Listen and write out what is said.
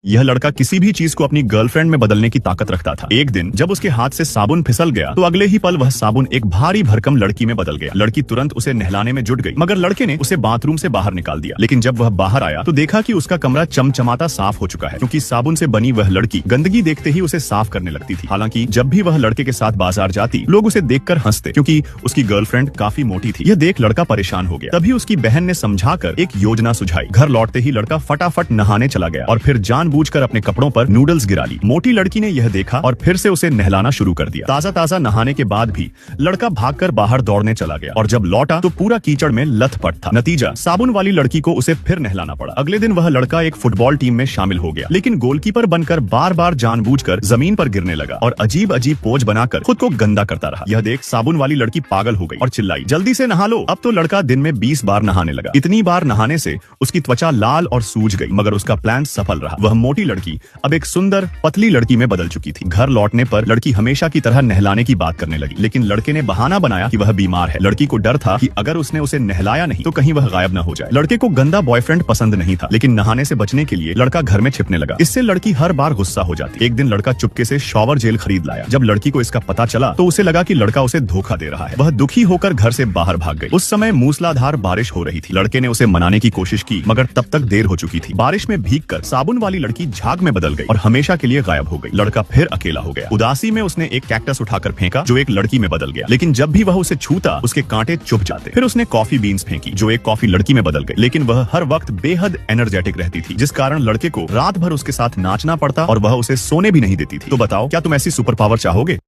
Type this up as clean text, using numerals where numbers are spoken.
यह लड़का किसी भी चीज को अपनी गर्लफ्रेंड में बदलने की ताकत रखता था। एक दिन जब उसके हाथ से साबुन फिसल गया तो अगले ही पल वह साबुन एक भारी भरकम लड़की में बदल गया। लड़की तुरंत उसे नहलाने में जुट गई, मगर लड़के ने उसे बाथरूम से बाहर निकाल दिया। लेकिन जब वह बाहर आया तो देखा कि उसका कमरा चमचमाता साफ हो चुका है, क्योंकि साबुन से बनी वह लड़की गंदगी देखते ही उसे साफ करने लगती थी। हालांकि जब भी वह लड़के के साथ बाजार जाती, लोग उसे देखकर हंसते, क्योंकि उसकी गर्लफ्रेंड काफी मोटी थी। यह देख लड़का परेशान हो गया। तभी उसकी बहन ने समझाकर एक योजना सुझाई। घर लौटते ही लड़का फटाफट नहाने चला गया और फिर जानबूझकर अपने कपड़ों पर नूडल्स गिरा ली। मोटी लड़की ने यह देखा और फिर से उसे नहलाना शुरू कर दिया। ताजा ताजा नहाने के बाद भी लड़का भागकर बाहर दौड़ने चला गया और जब लौटा तो पूरा कीचड़ में लथपथ था। नतीजा, साबुन वाली लड़की को उसे फिर नहलाना पड़ा। अगले दिन वह लड़का एक फुटबॉल टीम में शामिल हो गया, लेकिन गोलकीपर बनकर बार बार जानबूझकर जमीन पर गिरने लगा और अजीब अजीब पोज बनाकर खुद को गंदा करता रहा। यह देख साबुन वाली लड़की पागल हो गई और चिल्लाई, जल्दी से नहा लो। अब तो लड़का दिन में 20 बार नहाने लगा। इतनी बार नहाने से उसकी त्वचा लाल और सूज गई, मगर उसका प्लान सफल रहा। वह मोटी लड़की अब एक सुंदर पतली लड़की में बदल चुकी थी। घर लौटने पर लड़की हमेशा की तरह नहलाने की बात करने लगी, लेकिन लड़के ने बहाना बनाया कि वह बीमार है। लड़की को डर था कि अगर उसने उसे नहलाया नहीं तो कहीं वह गायब न हो जाए। लड़के को गंदा बॉयफ्रेंड पसंद नहीं था, लेकिन नहाने से बचने के लिए लड़का घर में छिपने लगा। इससे लड़की हर बार गुस्सा हो जाती। एक दिन लड़का चुपके से शॉवर जेल खरीद लाया। जब लड़की को इसका पता चला तो उसे लगा कि लड़का उसे धोखा दे रहा है। वह दुखी होकर घर से बाहर भाग गई। उस समय मूसलाधार बारिश हो रही थी। लड़के ने उसे मनाने की कोशिश की, मगर तब तक देर हो चुकी थी। बारिश में भीगकर साबुन वाली लड़की झाग में बदल गई और हमेशा के लिए गायब हो गई। लड़का फिर अकेला हो गया। उदासी में उसने एक कैक्टस उठाकर फेंका जो एक लड़की में बदल गया, लेकिन जब भी वह उसे छूता उसके कांटे चुभ जाते। फिर उसने कॉफी बीन्स फेंकी जो एक कॉफी लड़की में बदल गई, लेकिन वह हर वक्त बेहद एनर्जेटिक रहती थी, जिस कारण लड़के को रात भर उसके साथ नाचना पड़ता और वह उसे सोने भी नहीं देती थी। तो बताओ, क्या तुम ऐसी सुपर पावर चाहोगे?